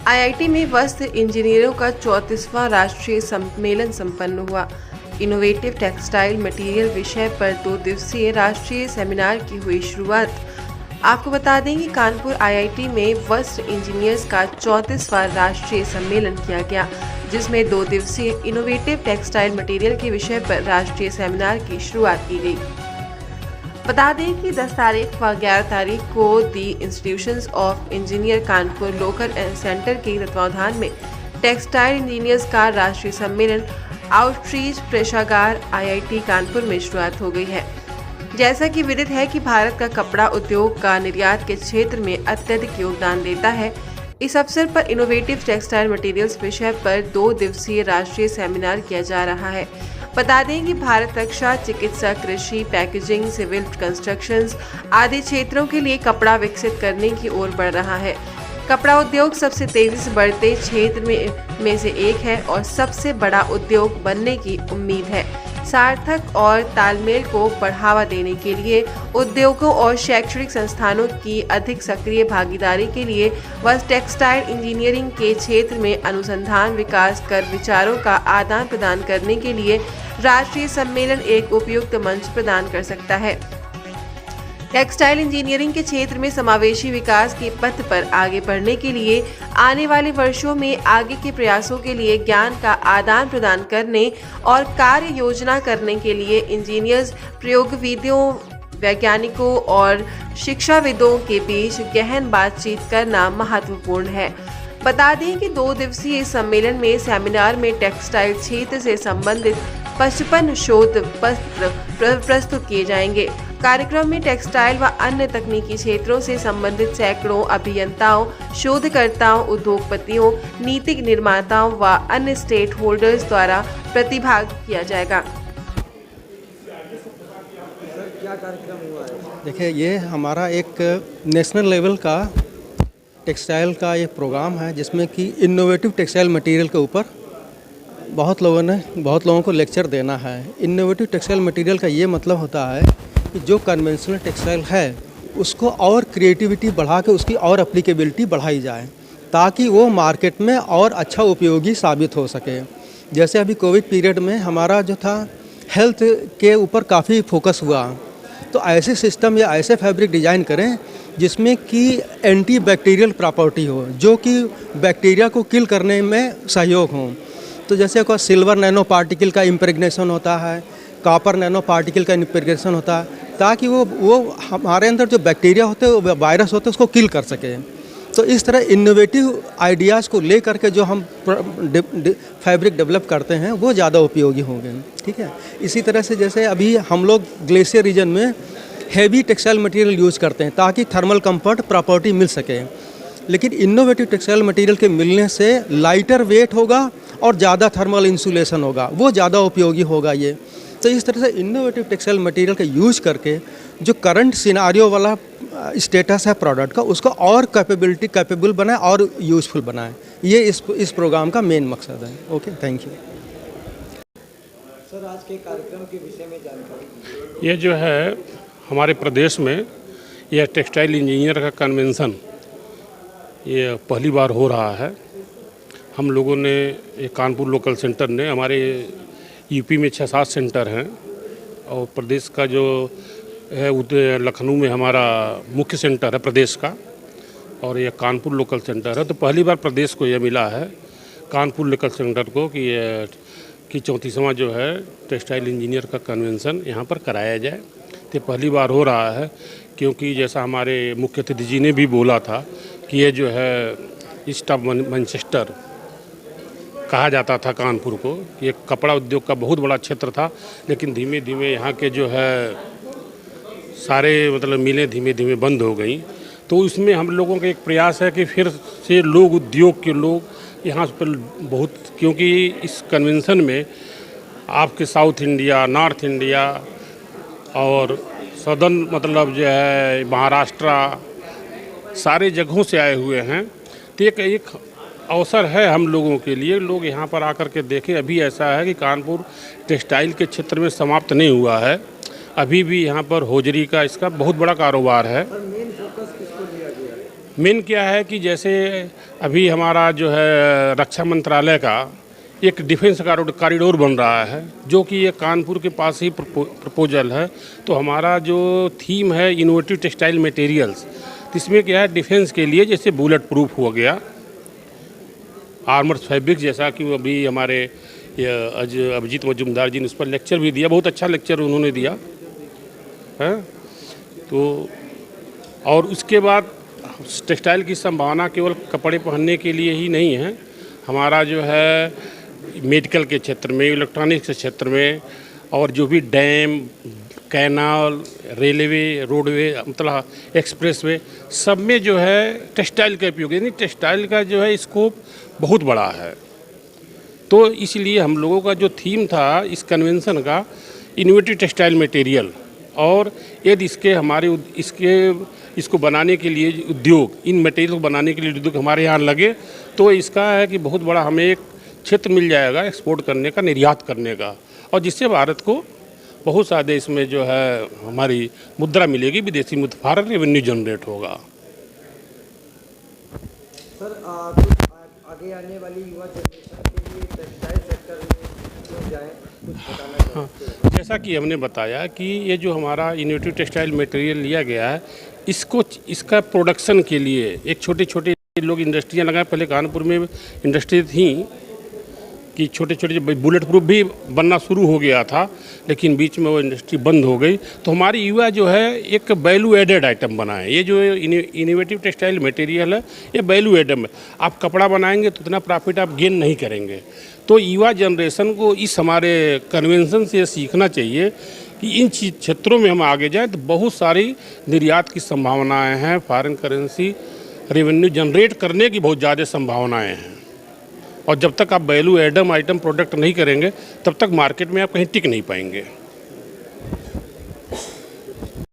IIT में वस्त्र इंजीनियरों का 34वां राष्ट्रीय सम्मेलन संपन्न हुआ। इनोवेटिव टेक्सटाइल मटेरियल विषय पर 2 दिवसीय राष्ट्रीय सेमिनार की हुई शुरुआत। आपको बता दें कि कानपुर आईआईटी में वस्त्र इंजीनियर्स का 34वां राष्ट्रीय सम्मेलन किया गया, जिसमें 2 दिवसीय इनोवेटिव टेक्सटाइल मटेरियल के विषय पर राष्ट्रीय सेमिनार की शुरुआत की गई। बता दें कि 10 तारीख व 11 तारीख को the institutions of engineer Kanpur local centre के तत्वावधान में टेक्सटाइल इंजीनियर्स का राष्ट्रीय सम्मेलन आउटरीच प्रेक्षागार आईआईटी कानपुर में शुरुआत हो गई है। जैसा कि विदित है कि भारत का कपड़ा उद्योग का निर्यात के क्षेत्र में अत्यधिक योगदान देता है। इस अवसर पर इनोवेटिव टेक्सटाइल मटेरियल्स विषय पर 2 दिवसीय राष्ट्रीय सेमिनार किया जा रहा है। बता दें कि भारत रक्षा, चिकित्सा, कृषि, पैकेजिंग, सिविल कंस्ट्रक्शंस आदि क्षेत्रों के लिए कपड़ा विकसित करने की ओर बढ़ रहा है। कपड़ा उद्योग सबसे तेजी से बढ़ते क्षेत्र में से एक है और सबसे बड़ा उद्योग बनने की उम्मीद है। सार्थक और तालमेल को बढ़ावा देने के लिए उद्योगों और शैक्षणिक संस्थानों की अधिक सक्रिय भागीदारी के लिए व टेक्सटाइल इंजीनियरिंग के क्षेत्र में अनुसंधान विकास कर विचारों का आदान प्रदान करने के लिए राष्ट्रीय सम्मेलन एक उपयुक्त मंच प्रदान कर सकता है। टेक्सटाइल इंजीनियरिंग के क्षेत्र में समावेशी विकास के पथ पर आगे बढ़ने के लिए आने वाले वर्षों में आगे के प्रयासों के लिए ज्ञान का आदान प्रदान करने और कार्य योजना करने के लिए इंजीनियर्स, प्रयोगविदों, वैज्ञानिकों और शिक्षाविदों के बीच गहन बातचीत करना महत्वपूर्ण है। बता दें कि 2 दिवसीय इस सम्मेलन में सेमिनार में टेक्सटाइल क्षेत्र से संबंधित 55 शोध पत्र प्रस्तुत किए जाएंगे। कार्यक्रम में टेक्सटाइल व अन्य तकनीकी क्षेत्रों से संबंधित सैकड़ों अभियंताओं, शोधकर्ताओं, उद्योगपतियों, नीति निर्माताओं व अन्य स्टेक होल्डर्स द्वारा प्रतिभाग किया जाएगा। क्या कार्यक्रम हुआ है? देखिए, ये हमारा एक नेशनल लेवल का टेक्सटाइल का ये प्रोग्राम है, जिसमें कि इनोवेटिव टेक्सटाइल मटेरियल के ऊपर बहुत लोगों को लेक्चर देना है। इनोवेटिव टेक्सटाइल मटेरियल का ये मतलब होता है कि जो कन्वेंशनल टेक्सटाइल है उसको और क्रिएटिविटी बढ़ा के उसकी और एप्लीकेबिलिटी बढ़ाई जाए, ताकि वो मार्केट में और अच्छा उपयोगी साबित हो सके। जैसे अभी कोविड पीरियड में हमारा जो था हेल्थ के ऊपर काफ़ी फोकस हुआ, तो ऐसे सिस्टम या ऐसे फैब्रिक डिज़ाइन करें जिसमें कि एंटी बैक्टीरियल प्रॉपर्टी हो, जो कि बैक्टीरिया को किल करने में सहयोग हो। तो जैसे कोई सिल्वर नैनो पार्टिकल का इम्प्रेग्नेशन होता है, कॉपर नैनो पार्टिकल का इम्प्रेग्नेशन होता है, ताकि वो हमारे अंदर जो बैक्टीरिया होते हैं, वायरस होते हैं, उसको किल कर सके। तो इस तरह इनोवेटिव आइडियाज़ को ले करके जो हम फैब्रिक डेवलप करते हैं वो ज़्यादा उपयोगी होंगे। ठीक है। इसी तरह से जैसे अभी हम लोग ग्लेशियर रीजन में हैवी टेक्सटाइल मटेरियल यूज़ करते हैं ताकि थर्मल कंफर्ट प्रॉपर्टी मिल सके, लेकिन इनोवेटिव टेक्सटाइल मटेरियल के मिलने से लाइटर वेट होगा और ज़्यादा थर्मल इंसुलेशन होगा, वो ज़्यादा उपयोगी होगा ये। तो इस तरह से इनोवेटिव टेक्सटाइल मटेरियल का यूज़ करके जो करंट सिनारियो वाला स्टेटस है प्रोडक्ट का, उसको और कैपेबल बनाए और यूज़फुल बनाए। ये इस प्रोग्राम का मेन मकसद है। Okay, thank you sir. आज के कार्यक्रम के विषय में जानकारी। ये जो है हमारे प्रदेश में यह टेक्सटाइल इंजीनियर का कन्वेंशन ये पहली बार हो रहा है। हम लोगों ने ये कानपुर लोकल सेंटर ने, हमारे यूपी में 6-7 सेंटर हैं और प्रदेश का जो है लखनऊ में हमारा मुख्य सेंटर है प्रदेश का, और यह कानपुर लोकल सेंटर है। तो पहली बार प्रदेश को यह मिला है कानपुर लोकल सेंटर को कि 34वां जो है टेक्सटाइल इंजीनियर का कन्वेंशन यहाँ पर कराया जाए। तो पहली बार हो रहा है, क्योंकि जैसा हमारे मुख्य अतिथि जी ने भी बोला था कि ये जो है ईस्ट ऑफ मैनचेस्टर कहा जाता था कानपुर को। ये कपड़ा उद्योग का बहुत बड़ा क्षेत्र था, लेकिन धीमे धीमे यहाँ के जो है सारे मिलें धीमे धीमे बंद हो गई। तो इसमें हम लोगों का एक प्रयास है कि फिर से लोग, उद्योग के लोग यहाँ पर बहुत, क्योंकि इस कन्वेंशन में आपके साउथ इंडिया, नॉर्थ इंडिया और सदर्न जो है महाराष्ट्र, सारे जगहों से आए हुए हैं। तो एक अवसर है हम लोगों के लिए, लोग यहाँ पर आकर के देखें। अभी ऐसा है कि कानपुर टेक्सटाइल के क्षेत्र में समाप्त नहीं हुआ है, अभी भी यहाँ पर होजरी का इसका बहुत बड़ा कारोबार है। मेन क्या है कि जैसे अभी हमारा जो है रक्षा मंत्रालय का एक डिफेंस कॉरिडोर बन रहा है, जो कि ये कानपुर के पास ही प्रपोजल है। तो हमारा जो थीम है इनोवेटिव टेक्सटाइल मटेरियल्स, इसमें क्या है डिफेंस के लिए जैसे बुलेट प्रूफ हो गया, आर्मर फैब्रिक, जैसा कि अभी हमारे अभिजीत मजूमदार जी ने उस पर लेक्चर भी दिया, बहुत अच्छा लेक्चर उन्होंने दिया है। तो और उसके बाद टेक्सटाइल की संभावना केवल कपड़े पहनने के लिए ही नहीं है, हमारा जो है मेडिकल के क्षेत्र में, इलेक्ट्रॉनिक्स के क्षेत्र में, और जो भी डैम, कैनाल, रेलवे, रोडवे, मतलब एक्सप्रेसवे, सब में जो है टेक्सटाइल का उपयोग, यानी टेक्सटाइल का जो है स्कोप बहुत बड़ा है। तो इसलिए हम लोगों का जो थीम था इस कन्वेंशन का इनोवेटिव टेक्सटाइल मटेरियल, और यदि इसको बनाने के लिए उद्योग, इन मटेरियल को बनाने के लिए उद्योग हमारे यहाँ लगे तो इसका है कि बहुत बड़ा हमें एक क्षेत्र मिल जाएगा एक्सपोर्ट करने का, निर्यात करने का, और जिससे भारत को बहुत सारे देश में जो है हमारी मुद्रा मिलेगी, विदेशी मुद्रा, फॉरेन रेवेन्यू जनरेट होगा। सर आगे आने वाली युवा जनरेशन के लिए टेक्सटाइल सेक्टर में क्यों जाए, कुछ बताना चाहते हैं? जैसा कि हमने बताया कि ये जो हमारा इनोवेटिव टेक्सटाइल मटेरियल लिया गया है, इसका प्रोडक्शन के लिए एक छोटे लोग इंडस्ट्रियाँ लगाए। पहले कानपुर में इंडस्ट्री थी कि छोटे बुलेट प्रूफ भी बनना शुरू हो गया था, लेकिन बीच में वो इंडस्ट्री बंद हो गई। तो हमारी युवा जो है एक वैल्यू एडेड आइटम बनाए। ये जो इनोवेटिव टेक्सटाइल मटेरियल है ये वैल्यू एडम है। आप कपड़ा बनाएंगे तो उतना प्रॉफिट आप गेन नहीं करेंगे। तो युवा जनरेशन को इस हमारे कन्वेंशन से सीखना चाहिए कि इन क्षेत्रों में हम आगे जाएं तो बहुत सारी निर्यात की संभावनाएं हैं, फॉरेन करेंसी रेवेन्यू जनरेट करने की बहुत ज़्यादा संभावनाएं हैं। और जब तक आप वैल्यू एडम आइटम प्रोडक्ट नहीं करेंगे तब तक मार्केट में आप कहीं टिक नहीं पाएंगे।